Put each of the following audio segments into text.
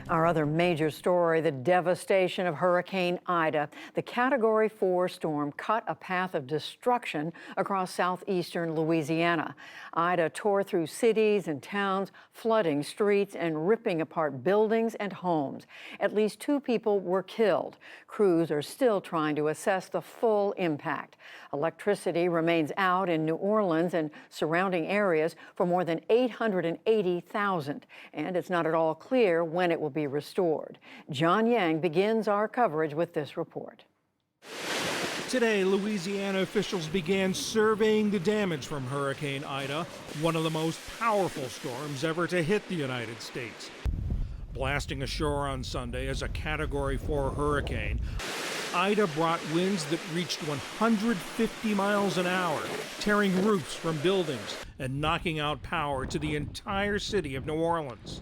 Our other major story, the devastation of Hurricane Ida. The Category 4 storm cut a path of destruction across southeastern Louisiana. Ida tore through cities and towns, flooding streets and ripping apart buildings and homes. At least 2 people were killed. Crews are still trying to assess the full impact. Electricity remains out in New Orleans and surrounding areas for more than 880,000, and it's not at all clear when it will be restored. John Yang begins our coverage with this report. Today, Louisiana officials began surveying the damage from Hurricane Ida, one of the most powerful storms ever to hit the United States. Blasting ashore on Sunday as a Category 4 hurricane, Ida brought winds that reached 150 miles an hour, tearing roofs from buildings and knocking out power to the entire city of New Orleans.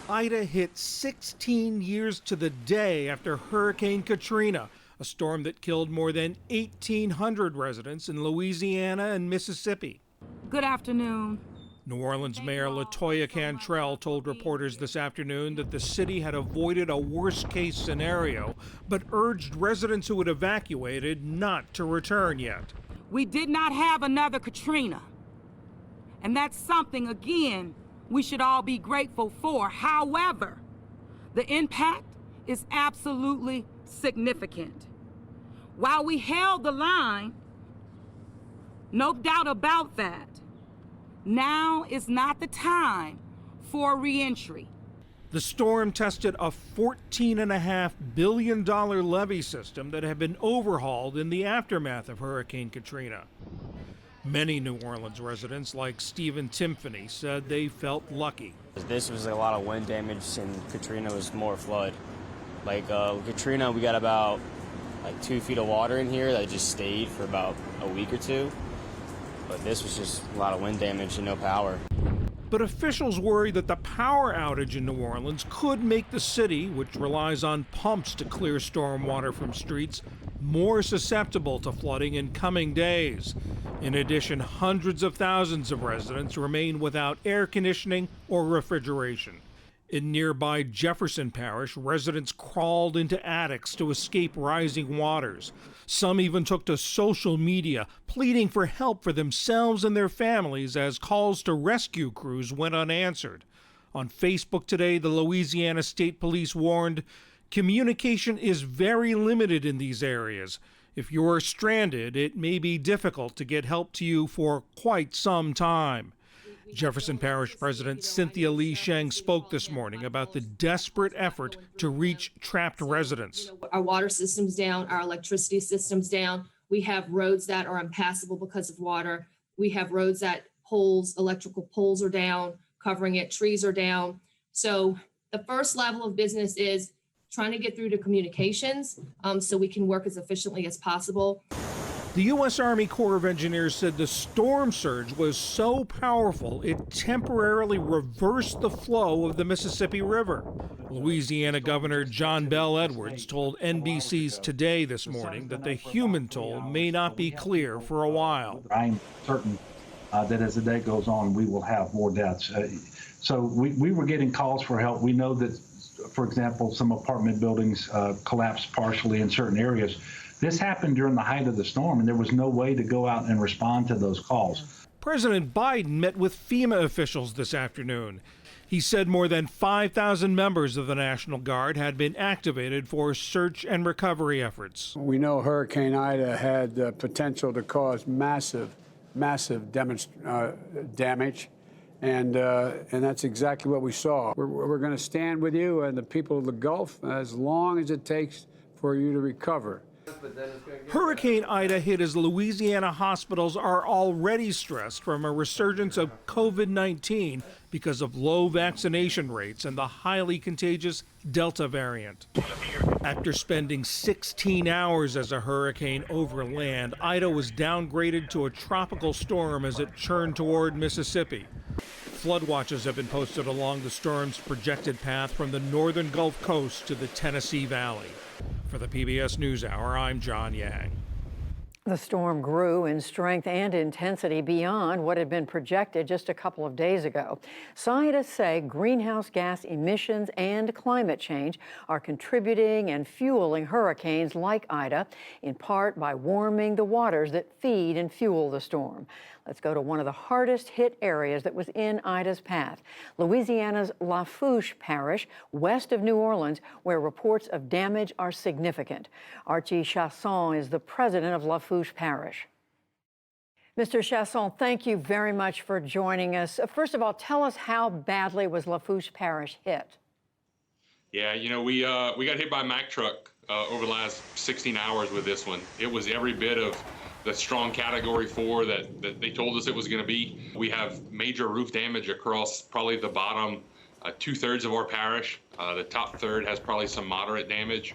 Ida hit 16 years to the day after Hurricane Katrina, a storm that killed more than 1,800 residents in Louisiana and Mississippi. Good afternoon. New Orleans Mayor LaToya Cantrell told reporters this afternoon that the city had avoided a worst-case scenario, but urged residents who had evacuated not to return yet. We did not have another Katrina, and that's something, again, we should all be grateful for. However, the impact is absolutely significant. While we held the line, no doubt about that, now is not the time for reentry. The storm tested a $14.5 billion levee system that had been overhauled in the aftermath of Hurricane Katrina. Many New Orleans residents, like Stephen Timpany, said they felt lucky. This was a lot of wind damage, and Katrina was more flood. Katrina, we got about 2 feet of water in here that just stayed for about a week or two. But this was just a lot of wind damage and no power. But officials worry that the power outage in New Orleans could make the city, which relies on pumps to clear storm water from streets, more susceptible to flooding in coming days. In addition, hundreds of thousands of residents remain without air conditioning or refrigeration. In nearby Jefferson Parish, residents crawled into attics to escape rising waters. Some even took to social media, pleading for help for themselves and their families as calls to rescue crews went unanswered. On Facebook today, the Louisiana State Police warned, communication is very limited in these areas. If you're stranded, it may be difficult to get help to you for quite some time. Jefferson Parish President Cynthia Lee Sheng spoke this morning about the desperate effort to reach trapped residents. Our water system's down, our electricity system's down. We have roads that are impassable because of water. We have roads that electrical poles are down, covering it, trees are down. So the first level of business is trying to get through to communications so we can work as efficiently as possible. The U.S. Army Corps of Engineers said the storm surge was so powerful it temporarily reversed the flow of the Mississippi River. Louisiana Governor John Bel Edwards told NBC's Today this morning that the human toll may not be clear for a while. I'm certain that as the day goes on, we will have more deaths. So we were getting calls for help. We know that, for example, some apartment buildings collapsed partially in certain areas. This happened during the height of the storm, and there was no way to go out and respond to those calls. President Biden met with FEMA officials this afternoon. He said more than 5,000 members of the National Guard had been activated for search and recovery efforts. We know Hurricane Ida had the potential to cause massive damage, and that's exactly what we saw. We're going to stand with you and the people of the Gulf as long as it takes for you to recover. Hurricane Ida hit as Louisiana hospitals are already stressed from a resurgence of COVID-19 because of low vaccination rates and the highly contagious Delta variant. After spending 16 hours as a hurricane over land, Ida was downgraded to a tropical storm as it churned toward Mississippi. Flood watches have been posted along the storm's projected path from the northern Gulf Coast to the Tennessee Valley. For the PBS NewsHour, I'm John Yang. The storm grew in strength and intensity beyond what had been projected just a couple of days ago. Scientists say greenhouse gas emissions and climate change are contributing and fueling hurricanes like Ida, in part by warming the waters that feed and fuel the storm. Let's go to one of the hardest hit areas that was in Ida's path, Louisiana's Lafourche Parish, west of New Orleans, where reports of damage are significant. Archie Chasson is the president of Lafourche Parish. Mr. Chasson, thank you very much for joining us. First of all, tell us how badly was Lafourche Parish hit? Yeah, you know, we got hit by a Mack truck over the last 16 hours with this one. It was every bit of the strong Category 4 that they told us it was going to be. We have major roof damage across probably the bottom 2/3 of our parish. The top third has probably some moderate damage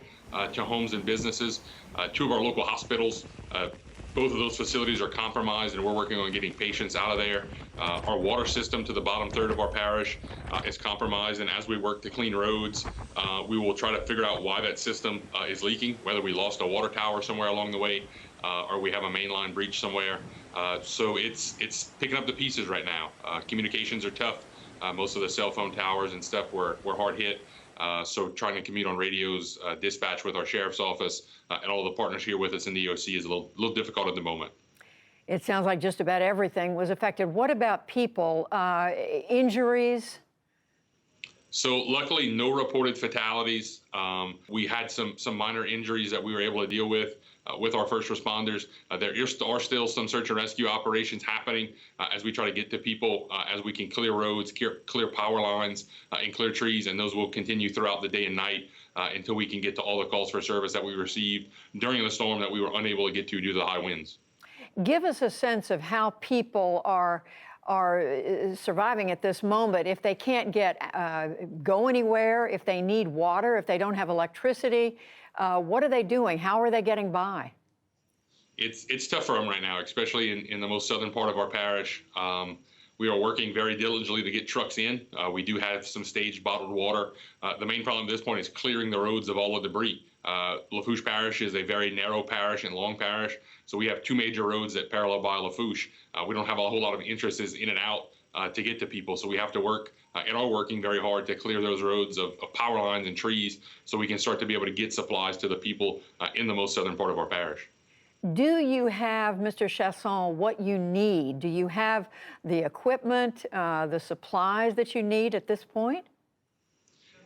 to homes and businesses. 2 of our local hospitals, both of those facilities are compromised, and we're working on getting patients out of there. Our water system to the bottom third of our parish is compromised, and as we work to clean roads, we will try to figure out why that system is leaking, whether we lost a water tower somewhere along the way, or we have a mainline breach somewhere. So it's picking up the pieces right now. Communications are tough. Most of the cell phone towers and stuff were hard hit. So trying to commute on radios, dispatch with our sheriff's office, and all the partners here with us in the EOC is a little difficult at the moment. It sounds like just about everything was affected. What about people? Injuries? So luckily, no reported fatalities. We had some minor injuries that we were able to deal with our first responders. There are still some search and rescue operations happening as we try to get to people, as we can clear roads, clear power lines, and clear trees, and those will continue throughout the day and night until we can get to all the calls for service that we received during the storm that we were unable to get to due to the high winds. Give us a sense of how people are surviving at this moment. If they can't go anywhere, if they need water, if they don't have electricity, what are they doing? How are they getting by? It's tough for them right now, especially in the most southern part of our parish. We are working very diligently to get trucks in. We do have some staged bottled water. The main problem at this point is clearing the roads of all the debris. Lafourche Parish is a very narrow parish and long parish, so we have 2 major roads that parallel by Lafourche. We don't have a whole lot of entrances in and out to get to people, so we have to work and are working very hard to clear those roads of power lines and trees so we can start to be able to get supplies to the people in the most southern part of our parish. Do you have, Mr. Chasson, what you need? Do you have the equipment, the supplies that you need at this point?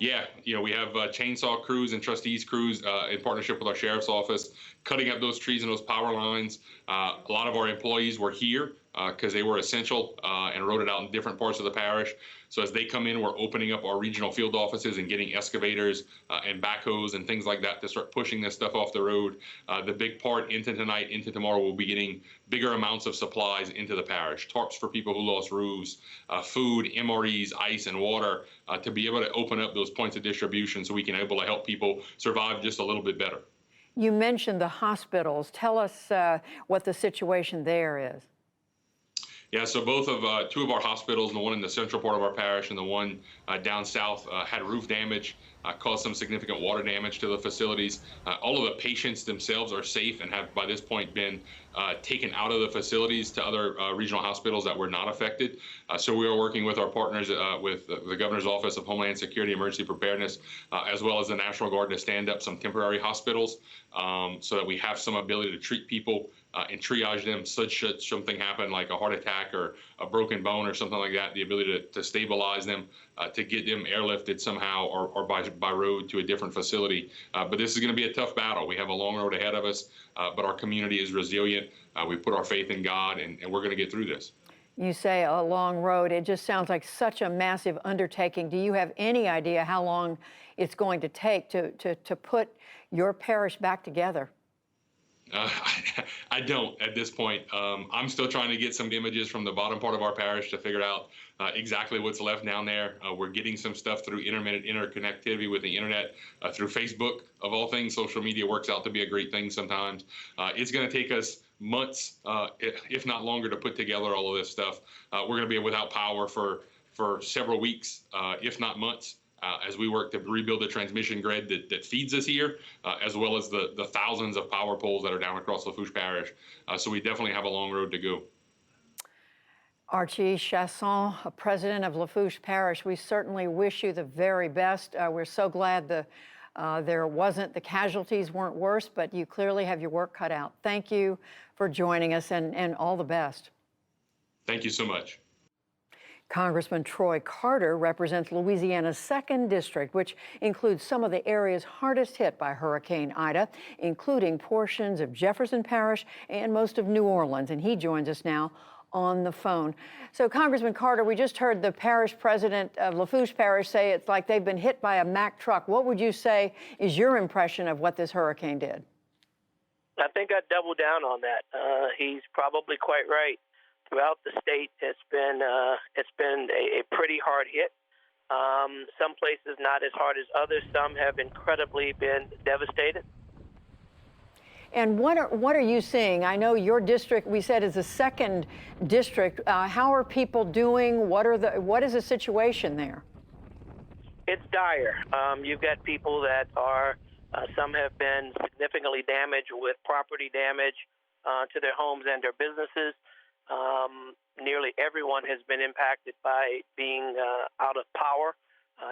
Yeah, you know, we have chainsaw crews and trustees crews in partnership with our sheriff's office, cutting up those trees and those power lines. A lot of our employees were here because they were essential and rode it out in different parts of the parish. So as they come in, we're opening up our regional field offices and getting excavators and backhoes and things like that to start pushing this stuff off the road. The big part into tonight, into tomorrow, we'll be getting bigger amounts of supplies into the parish. Tarps for people who lost roofs, food, MREs, ice, and water to be able to open up those points of distribution so we can able to help people survive just a little bit better. You mentioned the hospitals. Tell us what the situation there is. Yeah, so both of 2 of our hospitals, the one in the central part of our parish and the one down south, had roof damage, caused some significant water damage to the facilities. All of the patients themselves are safe and have by this point been taken out of the facilities to other regional hospitals that were not affected. So we are working with our partners with the Governor's Office of Homeland Security Emergency Preparedness, as well as the National Guard, to stand up some temporary hospitals so that we have some ability to treat people and triage them should something happen like a heart attack or a broken bone or something like that, the ability to stabilize them, to get them airlifted somehow or by road to a different facility. But this is going to be a tough battle. We have a long road ahead of us, but our community is resilient. We put our faith in God, and we're going to get through this. You say a long road. It just sounds like such a massive undertaking. Do you have any idea how long it's going to take to put your parish back together? I don't at this point. I'm still trying to get some images from the bottom part of our parish to figure out exactly what's left down there. We're getting some stuff through intermittent interconnectivity with the internet, through Facebook, of all things. Social media works out to be a great thing sometimes. It's going to take us months, if not longer, to put together all of this stuff. We're going to be without power for several weeks, if not months. as we work to rebuild the transmission grid that feeds us here, as well as the thousands of power poles that are down across Lafourche Parish. So we definitely have a long road to go. Archie Chasson, president of Lafourche Parish, we certainly wish you the very best. We're so glad the casualties weren't worse, but you clearly have your work cut out. Thank you for joining us, and all the best. Thank you so much. Congressman Troy Carter represents Louisiana's 2nd District, which includes some of the areas hardest hit by Hurricane Ida, including portions of Jefferson Parish and most of New Orleans. And he joins us now on the phone. So, Congressman Carter, we just heard the parish president of Lafourche Parish say it's like they've been hit by a Mack truck. What would you say is your impression of what this hurricane did? I think I'd double down on that. He's probably quite right. Throughout the state, it's been a pretty hard hit. Some places not as hard as others. Some have incredibly been devastated. And what are you seeing? I know your district, we said, is the 2nd district. How are people doing? What is the situation there? It's dire. You've got people that are, some have been significantly damaged with property damage to their homes and their businesses. Nearly everyone has been impacted by being out of power,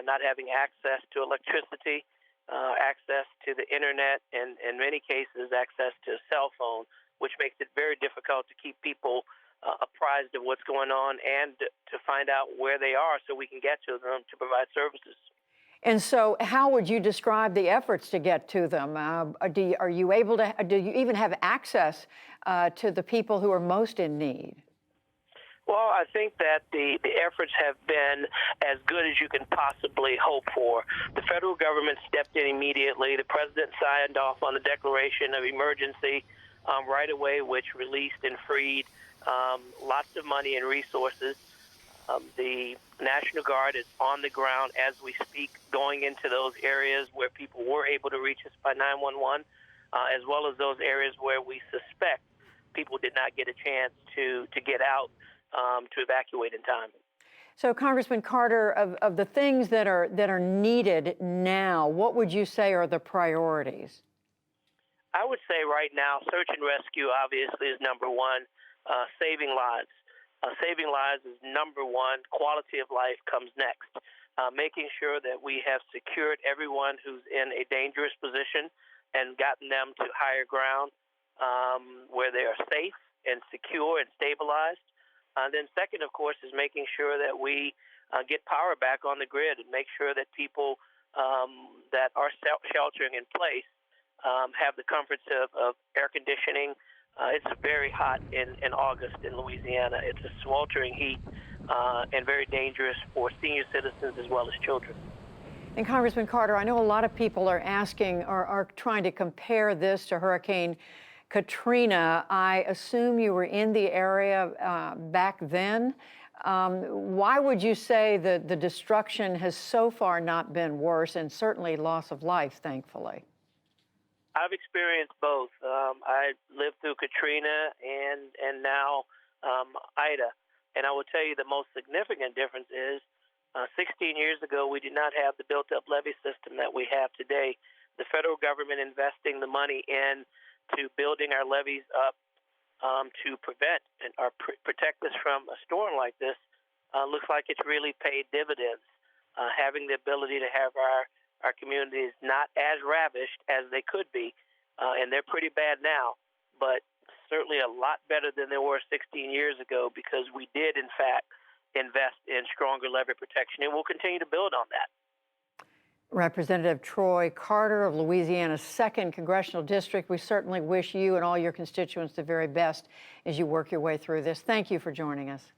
not having access to electricity, access to the internet, and in many cases, access to a cell phone, which makes it very difficult to keep people apprised of what's going on and to find out where they are so we can get to them to provide services. And so how would you describe the efforts to get to them? Do you even have access to the people who are most in need? Well, I think that the efforts have been as good as you can possibly hope for. The federal government stepped in immediately. The president signed off on the declaration of emergency right away, which released and freed lots of money and resources. The National Guard is on the ground as we speak, going into those areas where people were able to reach us by 911, as well as those areas where we suspect people did not get a chance to get out to evacuate in time. So, Congressman Carter, of the things that are needed now, what would you say are the priorities? I would say right now, search and rescue obviously is number one. Saving lives. Saving lives is number one. Quality of life comes next. Making sure that we have secured everyone who's in a dangerous position and gotten them to higher ground where they are safe and secure and stabilized. Then second, of course, is making sure that we get power back on the grid and make sure that people that are sheltering in place have the comforts of air conditioning. It's very hot in August in Louisiana. It's a sweltering heat and very dangerous for senior citizens as well as children. And Congressman Carter, I know a lot of people are asking or are trying to compare this to Hurricane Katrina. I assume you were in the area back then. Why would you say that the destruction has so far not been worse, and certainly loss of life, thankfully? I've experienced both. I lived through Katrina and now Ida. And I will tell you the most significant difference is 16 years ago, we did not have the built-up levee system that we have today. The federal government investing the money into building our levees up to prevent or protect us from a storm like this looks like it's really paid dividends. Having the ability to have our communities not as ravished as they could be, and they're pretty bad now, but certainly a lot better than they were 16 years ago because we did, in fact, invest in stronger levee protection, and we'll continue to build on that. Representative Troy Carter of Louisiana's 2nd Congressional District, we certainly wish you and all your constituents the very best as you work your way through this. Thank you for joining us.